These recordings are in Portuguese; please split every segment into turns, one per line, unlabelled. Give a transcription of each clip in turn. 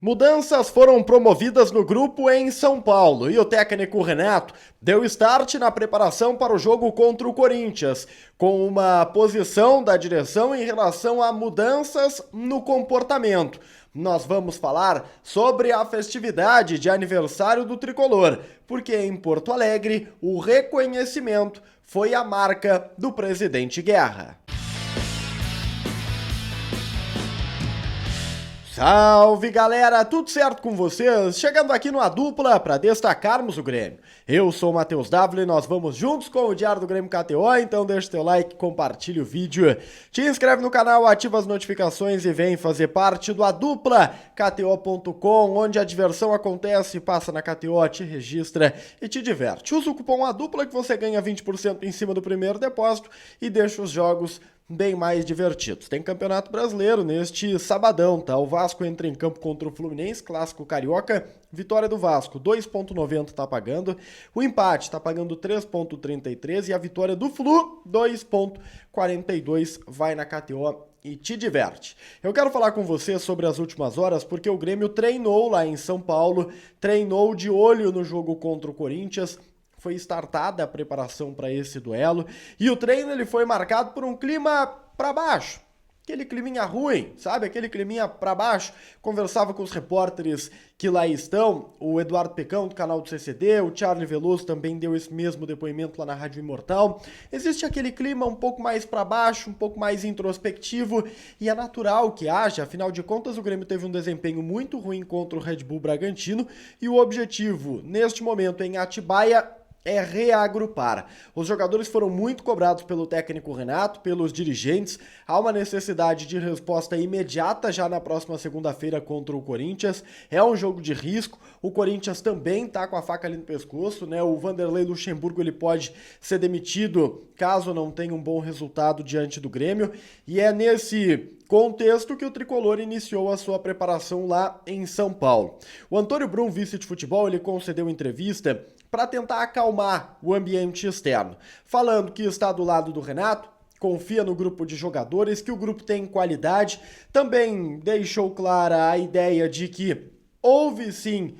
Mudanças foram promovidas no grupo em São Paulo e o técnico Renato deu start na preparação para o jogo contra o Corinthians, com uma posição da direção em relação a mudanças no comportamento. Nós vamos falar sobre a festividade de aniversário do tricolor, porque em Porto Alegre o reconhecimento foi a marca do presidente Guerra. Salve galera, tudo certo com vocês? Chegando aqui numa dupla para destacarmos o Grêmio. Eu sou o Matheus W e nós vamos juntos com o Diário do Grêmio KTO, então deixa teu like, compartilha o vídeo, te inscreve no canal, ativa as notificações e vem fazer parte do A Dupla KTO.com, onde a diversão acontece, passa na KTO, te registra e te diverte. Usa o cupom A Dupla que você ganha 20% em cima do primeiro depósito e deixa os jogos bem mais divertidos. Tem Campeonato Brasileiro neste sabadão, tá? O Vasco entra em campo contra o Fluminense, clássico carioca, vitória do Vasco, 2,90 tá pagando, o empate tá pagando 3,33 e a vitória do Flu, 2,42 vai na KTO e te diverte. Eu quero falar com você sobre as últimas horas porque o Grêmio treinou lá em São Paulo, treinou de olho no jogo contra o Corinthians. Foi startada a preparação para esse duelo e o treino ele foi marcado por um clima para baixo. Aquele climinha ruim, sabe? Aquele climinha para baixo. Conversava com os repórteres que lá estão, o Eduardo Pecão, do canal do CCD, o Charlie Veloso também deu esse mesmo depoimento lá na Rádio Imortal. Existe aquele clima um pouco mais para baixo, um pouco mais introspectivo, e é natural que haja, afinal de contas o Grêmio teve um desempenho muito ruim contra o Red Bull Bragantino, e o objetivo, neste momento em Atibaia, é reagrupar. Os jogadores foram muito cobrados pelo técnico Renato, pelos dirigentes. Há uma necessidade de resposta imediata já na próxima segunda-feira contra o Corinthians. É um jogo de risco. O Corinthians também tá com a faca ali no pescoço, né? O Vanderlei Luxemburgo ele pode ser demitido caso não tenha um bom resultado diante do Grêmio. E é nesse contexto que o tricolor iniciou a sua preparação lá em São Paulo. O Antônio Brum, vice de futebol, ele concedeu entrevista para tentar acalmar o ambiente externo, falando que está do lado do Renato, confia no grupo de jogadores, que o grupo tem qualidade, também deixou clara a ideia de que houve sim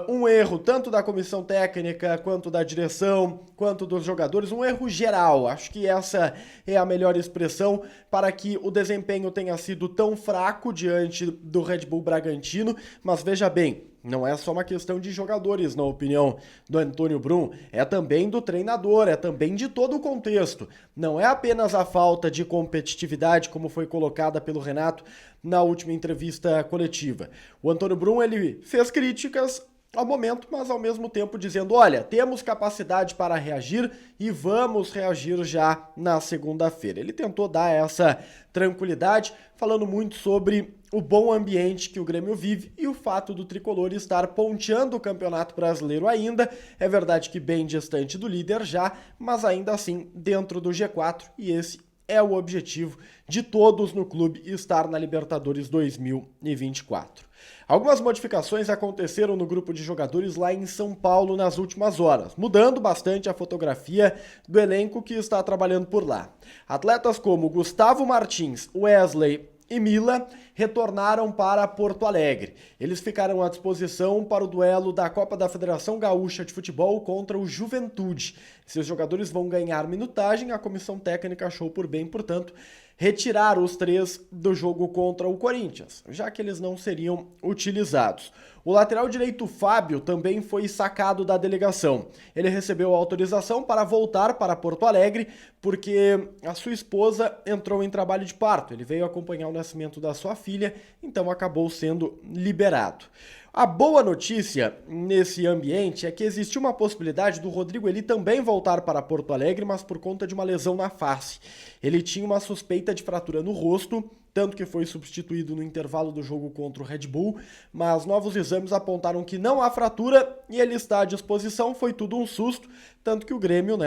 um erro tanto da comissão técnica, quanto da direção, quanto dos jogadores, um erro geral. Acho que essa é a melhor expressão para que o desempenho tenha sido tão fraco diante do Red Bull Bragantino, mas veja bem, não é só uma questão de jogadores, na opinião do Antônio Brum, é também do treinador, é também de todo o contexto. Não é apenas a falta de competitividade, como foi colocada pelo Renato na última entrevista coletiva. O Antônio Brum, ele fez críticas ao momento, mas ao mesmo tempo dizendo, olha, temos capacidade para reagir e vamos reagir já na segunda-feira. Ele tentou dar essa tranquilidade, falando muito sobre o bom ambiente que o Grêmio vive e o fato do tricolor estar ponteando o Campeonato Brasileiro ainda. É verdade que bem distante do líder já, mas ainda assim dentro do G4, e esse é o objetivo de todos no clube, estar na Libertadores 2024. Algumas modificações aconteceram no grupo de jogadores lá em São Paulo nas últimas horas, mudando bastante a fotografia do elenco que está trabalhando por lá. Atletas como Gustavo Martins, Wesley e Mila retornaram para Porto Alegre. Eles ficaram à disposição para o duelo da Copa da Federação Gaúcha de Futebol contra o Juventude. Esses jogadores vão ganhar minutagem, a comissão técnica achou por bem, portanto, retirar os três do jogo contra o Corinthians, já que eles não seriam utilizados. O lateral direito Fábio também foi sacado da delegação. Ele recebeu autorização para voltar para Porto Alegre porque a sua esposa entrou em trabalho de parto. Ele veio acompanhar o nascimento da sua filha, então acabou sendo liberado. A boa notícia nesse ambiente é que existe uma possibilidade do Rodrigo Eli também voltar para Porto Alegre, mas por conta de uma lesão na face. Ele tinha uma suspeita de fratura no rosto, tanto que foi substituído no intervalo do jogo contra o Red Bull, mas novos exames apontaram que não há fratura e ele está à disposição. Foi tudo um susto, tanto que o Grêmio,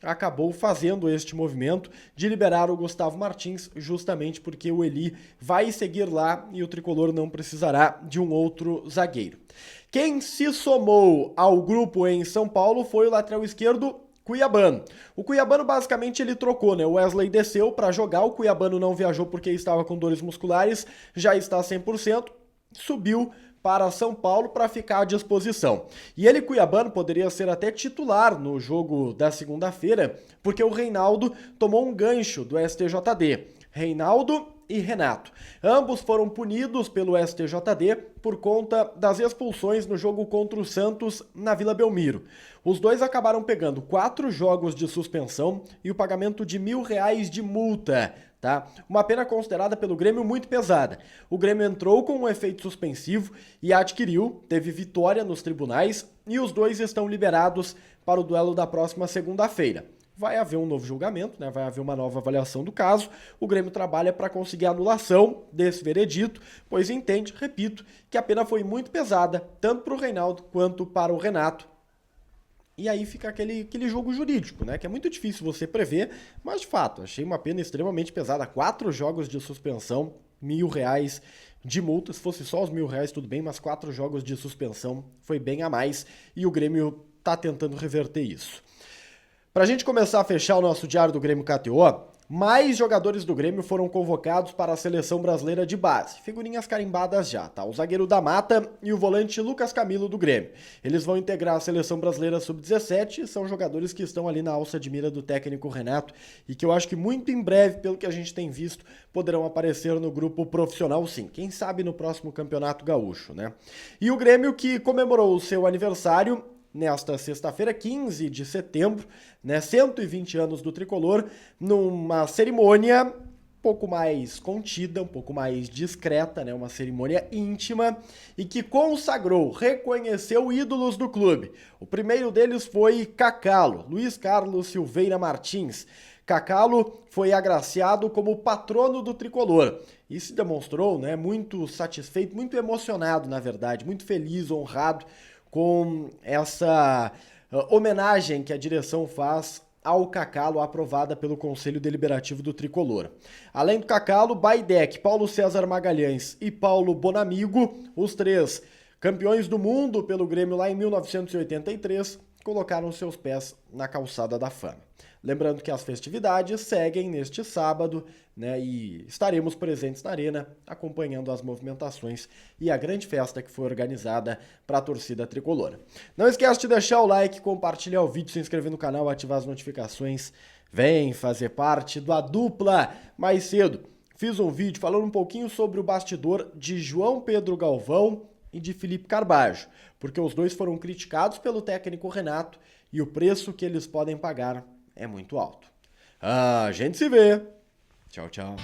acabou fazendo este movimento de liberar o Gustavo Martins, justamente porque o Eli vai seguir lá e o tricolor não precisará de um outro zagueiro. Quem se somou ao grupo em São Paulo foi o lateral esquerdo Cuiabano. O Cuiabano basicamente ele trocou, O Wesley desceu para jogar, o Cuiabano não viajou porque estava com dores musculares, já está 100%, subiu para São Paulo para ficar à disposição. E ele, cuiabano, poderia ser até titular no jogo da segunda-feira, porque o Reinaldo tomou um gancho do STJD. Reinaldo e Renato. Ambos foram punidos pelo STJD por conta das expulsões no jogo contra o Santos na Vila Belmiro. Os dois acabaram pegando 4 jogos de suspensão e o pagamento de R$ 1.000 de multa. Tá? Uma pena considerada pelo Grêmio muito pesada. O Grêmio entrou com um efeito suspensivo e adquiriu, teve vitória nos tribunais e os dois estão liberados para o duelo da próxima segunda-feira. Vai haver um novo julgamento, né? Vai haver uma nova avaliação do caso. O Grêmio trabalha para conseguir a anulação desse veredito, pois entende, repito, que a pena foi muito pesada, tanto para o Reinaldo quanto para o Renato. E aí fica aquele jogo jurídico, né? Que é muito difícil você prever, mas de fato, achei uma pena extremamente pesada. 4 jogos de suspensão, R$ 1.000 de multa. Se fosse só os R$ 1.000, tudo bem, mas 4 jogos de suspensão foi bem a mais e o Grêmio tá tentando reverter isso. Pra gente começar a fechar o nosso Diário do Grêmio KTO, mais jogadores do Grêmio foram convocados para a Seleção Brasileira de Base. Figurinhas carimbadas já, tá? O zagueiro da Mata e o volante Lucas Camilo do Grêmio. Eles vão integrar a Seleção Brasileira Sub-17 e são jogadores que estão ali na alça de mira do técnico Renato e que eu acho que muito em breve, pelo que a gente tem visto, poderão aparecer no grupo profissional sim. Quem sabe no próximo Campeonato Gaúcho, né? E o Grêmio, que comemorou o seu aniversário nesta sexta-feira, 15 de setembro, né, 120 anos do Tricolor, numa cerimônia um pouco mais contida, um pouco mais discreta, né, uma cerimônia íntima, e que consagrou, reconheceu ídolos do clube. O primeiro deles foi Cacalo, Luiz Carlos Silveira Martins. Cacalo foi agraciado como patrono do Tricolor e se demonstrou, né, muito satisfeito, muito emocionado, na verdade, muito feliz, honrado com essa homenagem que a direção faz ao Cacalo, aprovada pelo Conselho Deliberativo do Tricolor. Além do Cacalo, Baidec, Paulo César Magalhães e Paulo Bonamigo, os 3 campeões do mundo pelo Grêmio lá em 1983, colocaram seus pés na calçada da fama. Lembrando que as festividades seguem neste sábado, né, e estaremos presentes na Arena, acompanhando as movimentações e a grande festa que foi organizada para a torcida tricolor. Não esquece de deixar o like, compartilhar o vídeo, se inscrever no canal, ativar as notificações. Vem fazer parte da dupla. Mais cedo fiz um vídeo falando um pouquinho sobre o bastidor de João Pedro Galvão e de Felipe Carbajo, porque os dois foram criticados pelo técnico Renato e o preço que eles podem pagar é muito alto. A gente se vê. Tchau, tchau.